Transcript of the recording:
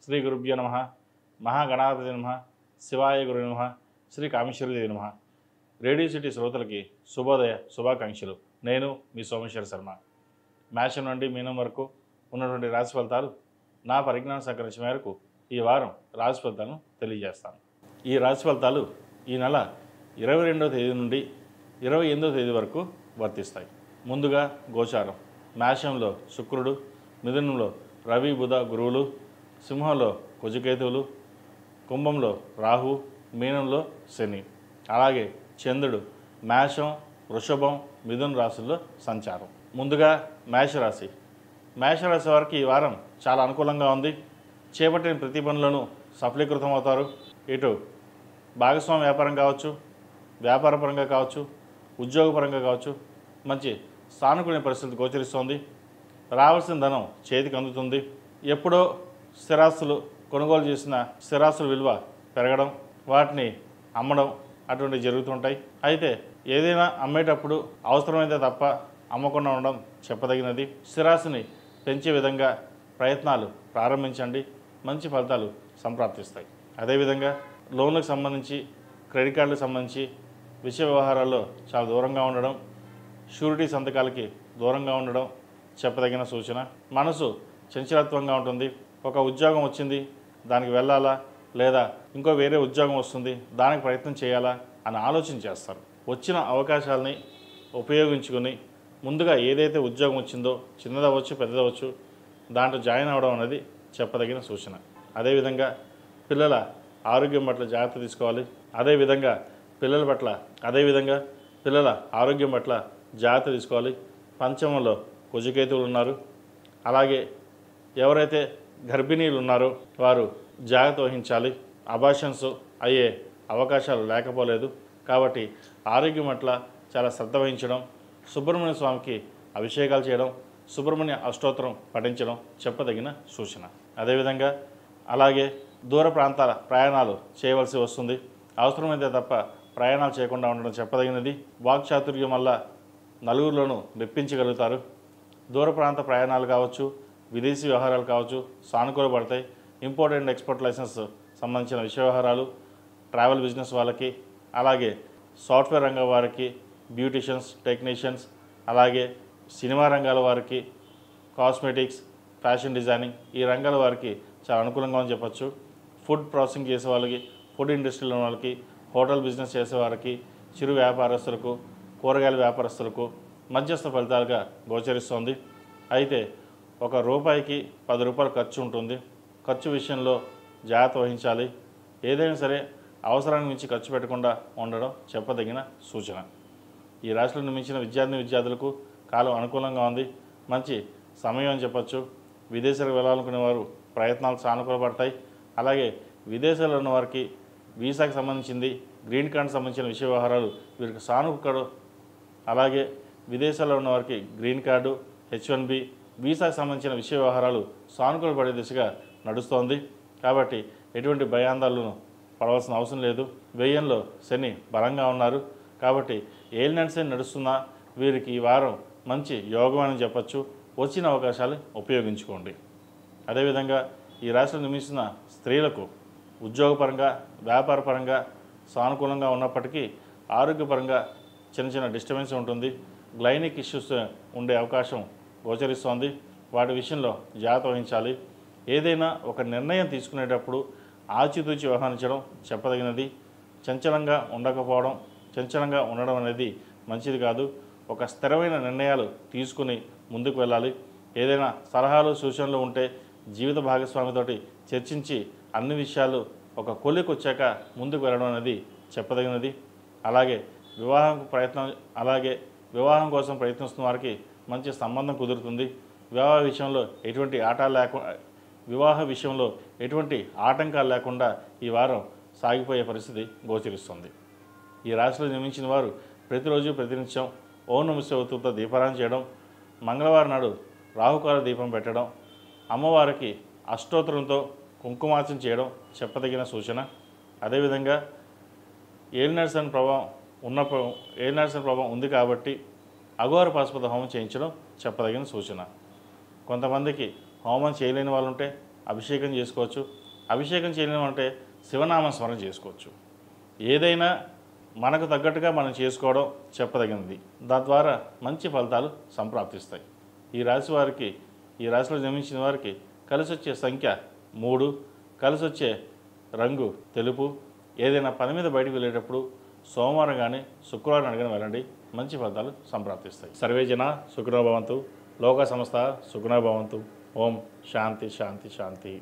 శ్రీ గురుభ్యో నమః. మహాగణాధిపతి నమః. శివాయ గురు నమః. శ్రీ కామేశ్వరదేవి నమః. రేడియో సిటీ శ్రోతలకి శుభోదయ శుభాకాంక్షలు. నేను మీ సోమేశ్వర శర్మ. మేషం నుండి మీనం వరకు ఉన్నటువంటి రాశి ఫలితాలు నా పరిజ్ఞానం సహకరించిన మేరకు ఈ వారం రాశి ఫలితాలను తెలియజేస్తాను. ఈ రాశి ఫలితాలు ఈ నెల 22వ తేదీ నుండి 28వ తేదీ వరకు వర్తిస్తాయి. ముందుగా గోచారం. మేషంలో శుక్రుడు, మిథునంలో రవి బుధ గురువులు, సింహంలో కుజకేతువులు, కుంభంలో రాహు, మీనంలో శని. అలాగే చంద్రుడు మేషం, వృషభం, మిథున రాశుల్లో సంచారం. ముందుగా మేషరాశి. మేషరాశి వారికి ఈ వారం చాలా అనుకూలంగా ఉంది. చేపట్టిన ప్రతి పనులను సఫలీకృతం అవుతారు. ఇటు భాగస్వామ్య వ్యాపారం కావచ్చు, వ్యాపారపరంగా కావచ్చు, ఉద్యోగపరంగా కావచ్చు, మంచి సానుకూల పరిస్థితి గోచరిస్తోంది. రావాల్సిన ధనం చేతికి అందుతుంది. ఎప్పుడో స్థిరాస్తులు కొనుగోలు చేసిన స్థిరాస్తుల విలువ పెరగడం, వాటిని అమ్మడం అటువంటివి జరుగుతుంటాయి. అయితే ఏదైనా అమ్మేటప్పుడు అవసరమైతే తప్ప అమ్మకుండా ఉండడం చెప్పదగినది. స్థిరాస్తిని పెంచే విధంగా ప్రయత్నాలు ప్రారంభించండి. మంచి ఫలితాలు సంప్రాప్తిస్తాయి. అదేవిధంగా లోన్లకు సంబంధించి, క్రెడిట్ కార్డులకు సంబంధించి విషయ వ్యవహారాల్లో చాలా దూరంగా ఉండడం, షూరిటీ సంతకాలకి దూరంగా ఉండడం చెప్పదగిన సూచన. మనసు చంచలత్వంగా ఉంటుంది. ఒక ఉద్యోగం వచ్చింది, దానికి వెళ్ళాలా, లేదా ఇంకో వేరే ఉద్యోగం వస్తుంది, దానికి ప్రయత్నం చేయాలా అని ఆలోచన చేస్తారు. వచ్చిన అవకాశాలని ఉపయోగించుకొని ముందుగా ఏదైతే ఉద్యోగం వచ్చిందో, చిన్నదవచ్చు పెద్దదవచ్చు, దాంట్లో జాయిన్ అవ్వడం అనేది చెప్పదగిన సూచన. అదేవిధంగా పిల్లల ఆరోగ్యం పట్ల జాగ్రత్త తీసుకోవాలి. అదేవిధంగా పిల్లల ఆరోగ్యం పట్ల జాగ్రత్త తీసుకోవాలి. పంచమంలో కుజకేతువులు ఉన్నారు. అలాగే ఎవరైతే గర్భిణీలు ఉన్నారో వారు జాగ్రత్త వహించాలి. అబార్షన్స్ అయ్యే అవకాశాలు లేకపోలేదు. కాబట్టి ఆరోగ్యం పట్ల చాలా శ్రద్ధ వహించడం, సుబ్రహ్మణ్య స్వామికి అభిషేకాలు చేయడం, సుబ్రహ్మణ్య అష్టోత్తరం పఠించడం చెప్పదగిన సూచన. అదేవిధంగా అలాగే దూర ప్రాంతాల ప్రయాణాలు చేయవలసి వస్తుంది. అవసరమైతే తప్ప ప్రయాణాలు చేయకుండా ఉండడం చెప్పదగినది. వాక్చాతుర్యం వల్ల నలుగురిలోనూ మెప్పించగలుగుతారు. దూర ప్రాంత ప్రయాణాలు కావచ్చు, విదేశీ వ్యవహారాలు కావచ్చు సానుకూల పడతాయి. ఇంపోర్ట్ అండ్ ఎక్స్పోర్ట్ లైసెన్స్ సంబంధించిన విషయ వ్యవహారాలు, ట్రావెల్ బిజినెస్ వాళ్ళకి, అలాగే సాఫ్ట్వేర్ రంగం వారికి, బ్యూటిషియన్స్, టెక్నీషియన్స్, అలాగే సినిమా రంగాల వారికి, కాస్మెటిక్స్, ఫ్యాషన్ డిజైనింగ్ ఈ రంగాల వారికి చాలా అనుకూలంగా అని చెప్పచ్చు. ఫుడ్ ప్రాసెసింగ్ చేసే వాళ్ళకి, ఫుడ్ ఇండస్ట్రీలో ఉన్న వాళ్ళకి, హోటల్ బిజినెస్ చేసేవారికి, చిరు వ్యాపారస్తులకు, కూరగాయల వ్యాపారస్తులకు మధ్యస్థ ఫలితాలుగా గోచరిస్తోంది. అయితే ఒక రూపాయికి 10 రూపాయలు ఖర్చు ఉంటుంది. ఖర్చు విషయంలో జాగ్రత్త వహించాలి. ఏదైనా సరే అవసరానికి మించి ఖర్చు పెట్టకుండా ఉండడం చెప్పదగిన సూచన. ఈ రాశిలో నిర్మించిన విద్యార్థులకు కాలం అనుకూలంగా ఉంది. మంచి సమయం అని చెప్పచ్చు. విదేశాలకు వెళ్ళాలనుకునే వారు ప్రయత్నాలు సానుకూలపడతాయి. అలాగే విదేశాల్లో ఉన్న వారికి వీసాకి సంబంధించింది, గ్రీన్ కార్డు సంబంధించిన విషయ వ్యవహారాలు వీరికి సానుకూల. అలాగే విదేశాల్లో ఉన్న వారికి గ్రీన్ కార్డు, H1B వీసాకి సంబంధించిన విషయ వ్యవహారాలు సానుకూల పడే దిశగా నడుస్తోంది. కాబట్టి ఎటువంటి భయాందోళనలు పడవలసిన అవసరం లేదు. వ్యయంలో శని బలంగా ఉన్నారు. కాబట్టి ఏలినాటి శని నడుస్తున్నా వీరికి ఈ వారం మంచి యోగం అని చెప్పచ్చు. వచ్చిన అవకాశాలు ఉపయోగించుకోండి. అదేవిధంగా ఈ రాశిలో నిర్మించిన స్త్రీలకు ఉద్యోగపరంగా, వ్యాపారపరంగా సానుకూలంగా ఉన్నప్పటికీ ఆరోగ్యపరంగా చిన్న డిస్టర్బెన్స్ ఉంటుంది. గ్లైనిక్ ఇష్యూస్ ఉండే అవకాశం గోచరిస్తోంది. వాటి విషయంలో జాగ్రత్త వహించాలి. ఏదైనా ఒక నిర్ణయం తీసుకునేటప్పుడు ఆచితూచి వ్యవహరించడం చెప్పదగినది. చంచలంగా ఉండడం అనేది మంచిది కాదు. ఒక స్థిరమైన నిర్ణయాలు తీసుకుని ముందుకు వెళ్ళాలి. ఏదైనా సలహాలు సూచనలు ఉంటే జీవిత భాగస్వామితోటి చర్చించి అన్ని విషయాలు ఒక కొలికి వచ్చాక ముందుకు వెళ్ళడం అనేది చెప్పదగినది. అలాగే వివాహం కోసం ప్రయత్నిస్తున్న వారికి మంచి సంబంధం కుదురుతుంది. వివాహ విషయంలో ఎటువంటి ఆటంకాలు లేకుండా ఈ వారం సాగిపోయే పరిస్థితి గోచరిస్తుంది. ఈ రాశిలో జన్మించిన వారు ప్రతిరోజు ప్రతినిత్యం ఓం నమః శివాయతో దీపారాధన చేయడం, మంగళవారం నాడు రాహుకాల దీపం పెట్టడం, అమ్మవారికి అష్టోత్తరంతో కుంకుమార్చన చేయడం చెప్పదగిన సూచన. అదేవిధంగా ఏలినాటి శని ప్రభావం ఉంది కాబట్టి అఘోర పాశుపత హోమం చేయించడం చెప్పదగిన సూచన. కొంతమందికి హోమం చేయలేని వాళ్ళు ఉంటే అభిషేకం చేసుకోవచ్చు. అభిషేకం చేయలేము అంటే శివనామ స్మరణ చేసుకోవచ్చు. ఏదైనా మనకు తగ్గట్టుగా మనం చేసుకోవడం చెప్పదగినది. దాని ద్వారా మంచి ఫలితాలు సంప్రాప్తిస్తాయి. ఈ రాశి వారికి, ఈ రాశిలో జన్మించిన వారికి కలిసి వచ్చే సంఖ్య 3, కలిసి వచ్చే రంగు తెలుపు. ఏదైనా పని మీద బయటకు వెళ్ళేటప్పుడు సోమవారం కానీ శుక్రవారం కానీ వెళ్ళండి, మంచి ఫలితాలు సంప్రాప్తిస్తాయి. సర్వే జన సుఖినో భవంతు, లోక సమస్త సుఖినో భవంతు. ఓం శాంతి శాంతి శాంతి.